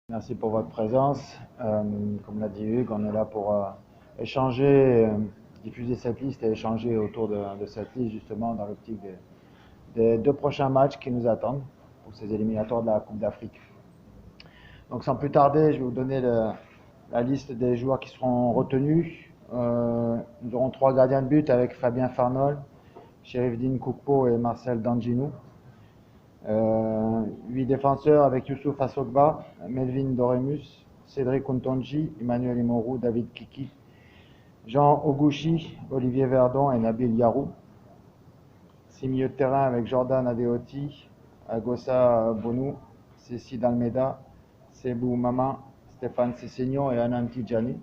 Merci pour votre présence. Comme l'a dit Hugues, on est là pour échanger, diffuser cette liste et échanger autour de cette liste justement dans l'optique des deux prochains matchs qui nous attendent pour ces éliminatoires de la Coupe d'Afrique. Donc sans plus tarder, je vais vous donner la liste des joueurs qui seront retenus. Nous aurons 3 gardiens de but avec Fabien Farnol, Cherifdine Koukpo et Marcel Danginou. 8 défenseurs avec Youssouf Assogba, Melvin Doremus, Cédric Untonji, Emmanuel Imorou, David Kiki, Jean Oguchi, Olivier Verdon et Nabil Yarou. 6 milieux de terrain avec Jordan Adeoti, Agossa Bonou, Cécile Almeida, Sebou Mama, Stéphane Cessignon et Anan Tidjani.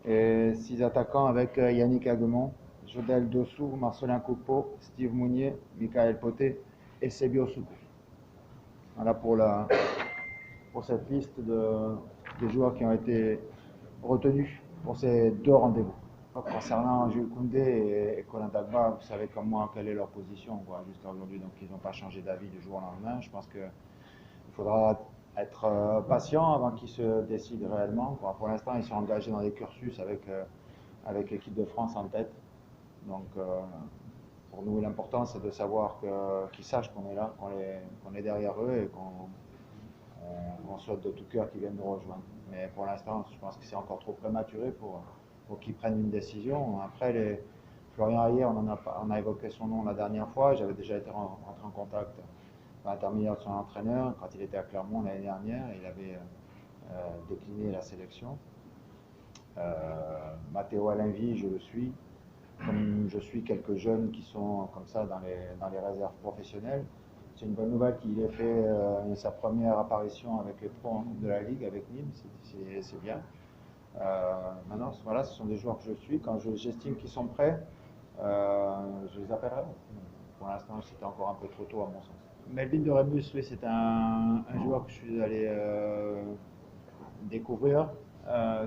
Et 6 attaquants avec Yannick Aguemon, Jodel Dossou, Marcelin Coupeau, Steve Mounier, Michael Poté et Sebio Soukou. Voilà pour cette liste des joueurs qui ont été retenus pour ces 2 rendez-vous. Concernant Jules Koundé et Colin Dagba, vous savez comme moi quelle est leur position jusqu'à aujourd'hui, donc ils n'ont pas changé d'avis du jour au lendemain. Je pense qu'il faudra être patient avant qu'ils se décident réellement. Pour l'instant, ils sont engagés dans des cursus avec l'équipe de France en tête. Donc pour nous, l'important c'est de savoir qu'ils sachent qu'on est là, qu'on est derrière eux et qu'on souhaite de tout cœur qu'ils viennent nous rejoindre. Mais pour l'instant, je pense que c'est encore trop prématuré pour qu'ils prennent une décision. Après, Florian Ayer, on a évoqué son nom la dernière fois. J'avais déjà été rentré en contact par l'intermédiaire de son entraîneur quand il était à Clermont l'année dernière. Il avait décliné la sélection. Matteo Alenvi, je le suis. Comme je suis quelques jeunes qui sont comme ça dans les réserves professionnelles. C'est une bonne nouvelle qu'il ait fait sa première apparition avec les pros en Coupe de la Ligue avec Nîmes, c'est bien. Maintenant, voilà, ce sont des joueurs que je suis. Quand j'estime qu'ils sont prêts, je les appellerai. Pour l'instant, c'était encore un peu trop tôt à mon sens. Melvin de Remus, oui, c'est un joueur que je suis allé découvrir,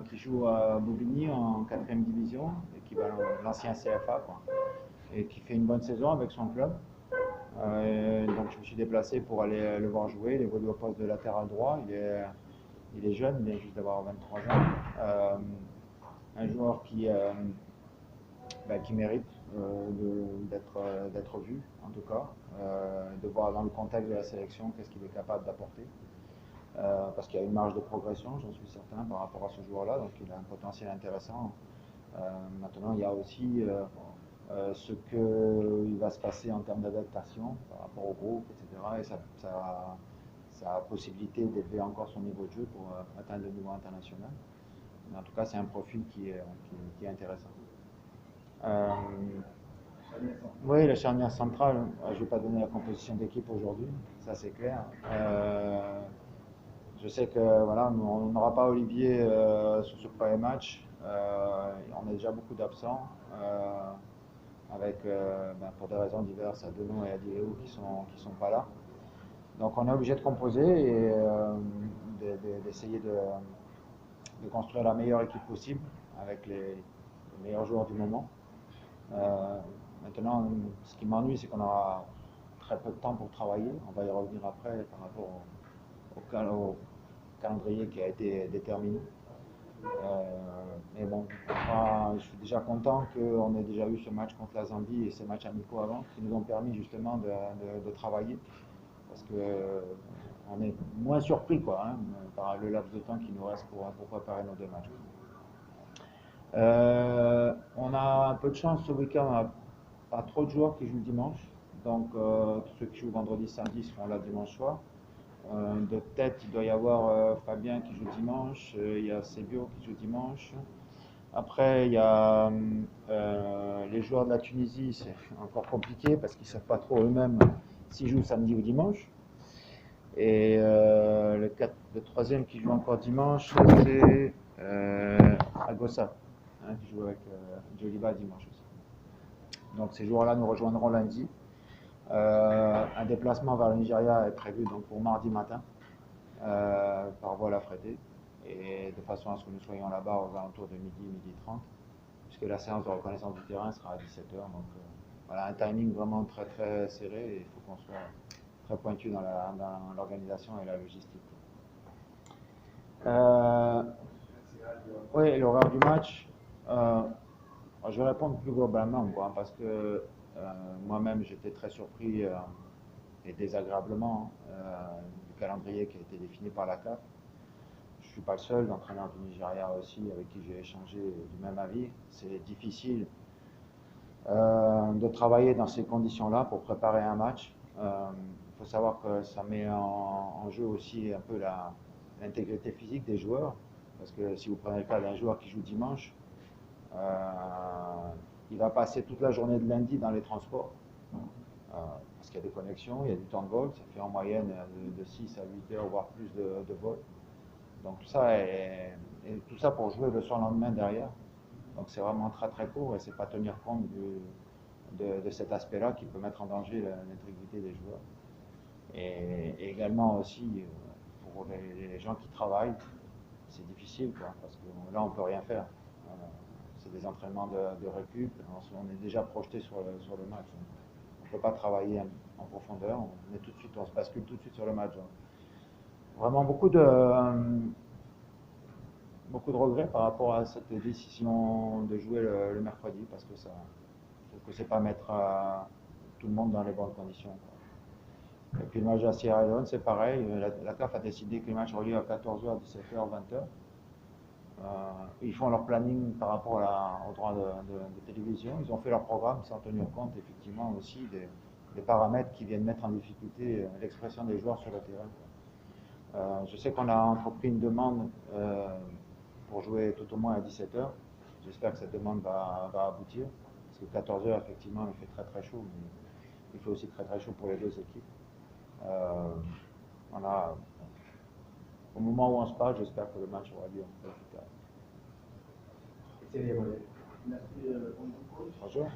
qui joue à Bobigny en 4e division, équivalent de l'ancien CFA, quoi, et qui fait une bonne saison avec son club. Donc je me suis déplacé pour aller le voir jouer. Il évolue au poste de latéral droit. Il est jeune, il vient juste d'avoir 23 ans. Un joueur qui mérite d'être vu, en tout cas, de voir dans le contexte de la sélection qu'est-ce qu'il est capable d'apporter. Parce qu'il y a une marge de progression, j'en suis certain, par rapport à ce joueur-là, donc il a un potentiel intéressant. Maintenant, il y a aussi ce qu'il va se passer en termes d'adaptation par rapport au groupe, etc. Et sa possibilité d'élever encore son niveau de jeu pour atteindre le niveau international. Mais en tout cas, c'est un profil qui est intéressant. Oui, la charnière centrale, je ne vais pas donner la composition d'équipe aujourd'hui, ça c'est clair. Je sais que voilà, on n'aura pas Olivier sur ce premier match. On a déjà beaucoup d'absents, pour des raisons diverses, Adenou et Adileu qui sont pas là. Donc on est obligé de composer et d'essayer de construire la meilleure équipe possible avec les meilleurs joueurs du moment. Maintenant, ce qui m'ennuie, c'est qu'on aura très peu de temps pour travailler. On va y revenir après par rapport au calendrier qui a été déterminé. Mais bon, moi, je suis déjà content qu'on ait déjà eu ce match contre la Zambie et ces matchs amicaux avant, qui nous ont permis justement de travailler. Parce qu'on est moins surpris par le laps de temps qui nous reste pour préparer nos 2 matchs. On a un peu de chance ce week-end, on n'a pas trop de joueurs qui jouent dimanche. Donc ceux qui jouent vendredi, samedi seront là dimanche soir. De tête, il doit y avoir Fabien qui joue dimanche, il y a Sebio qui joue dimanche. Après, il y a les joueurs de la Tunisie, c'est encore compliqué parce qu'ils ne savent pas trop eux-mêmes s'ils jouent samedi ou dimanche. Et le troisième qui joue encore dimanche, c'est Agossa, qui joue avec Joliba dimanche aussi. Donc ces joueurs-là nous rejoindront lundi. Un déplacement vers le Nigeria est prévu donc pour mardi matin par vol affrété et de façon à ce que nous soyons là-bas aux alentours de midi 30, puisque la séance de reconnaissance du terrain sera à 17h. Donc voilà, un timing vraiment très très serré et il faut qu'on soit très pointu dans l'organisation et la logistique. Euh, oui, l'horaire du match, je vais répondre plus globalement, quoi, parce que moi-même j'étais très surpris et désagréablement du calendrier qui a été défini par la CAF. Je ne suis pas le seul, l'entraîneur du Nigeria aussi, avec qui j'ai échangé du même avis. C'est difficile de travailler dans ces conditions-là pour préparer un match. Il faut savoir que ça met en jeu aussi un peu l'intégrité physique des joueurs. Parce que si vous prenez le cas d'un joueur qui joue dimanche, il va passer toute la journée de lundi dans les transports. Parce qu'il y a des connexions, il y a du temps de vol, ça fait en moyenne de 6 à 8 heures, voire plus de vol. Donc tout ça pour jouer le surlendemain derrière. Donc c'est vraiment très très court et c'est pas tenir compte de cet aspect-là qui peut mettre en danger l'intégrité des joueurs. Et également aussi pour les gens qui travaillent, c'est difficile quoi, parce que là on peut rien faire. C'est des entraînements de récup, on est déjà projeté sur le match. On ne peut pas travailler en profondeur, on se bascule tout de suite sur le match. Vraiment beaucoup de regrets par rapport à cette décision de jouer le mercredi parce que ça, je trouve que c'est pas mettre tout le monde dans les bonnes conditions. Et puis le match à Sierra Leone, c'est pareil. La CAF a décidé que les matchs auraient lieu à 14h, 17h, 20h. Ils font leur planning par rapport aux droits de télévision. Ils ont fait leur programme sans tenir compte effectivement aussi des paramètres qui viennent mettre en difficulté l'expression des joueurs sur le terrain. Je sais qu'on a entrepris une demande pour jouer tout au moins à 17h. J'espère que cette demande va aboutir. Parce que 14h, effectivement, il fait très très chaud, mais il fait aussi très très chaud pour les deux équipes. Voilà. Au moment où on se parle, j'espère que le match aura lieu un peu plus tard. Merci, Bonjour.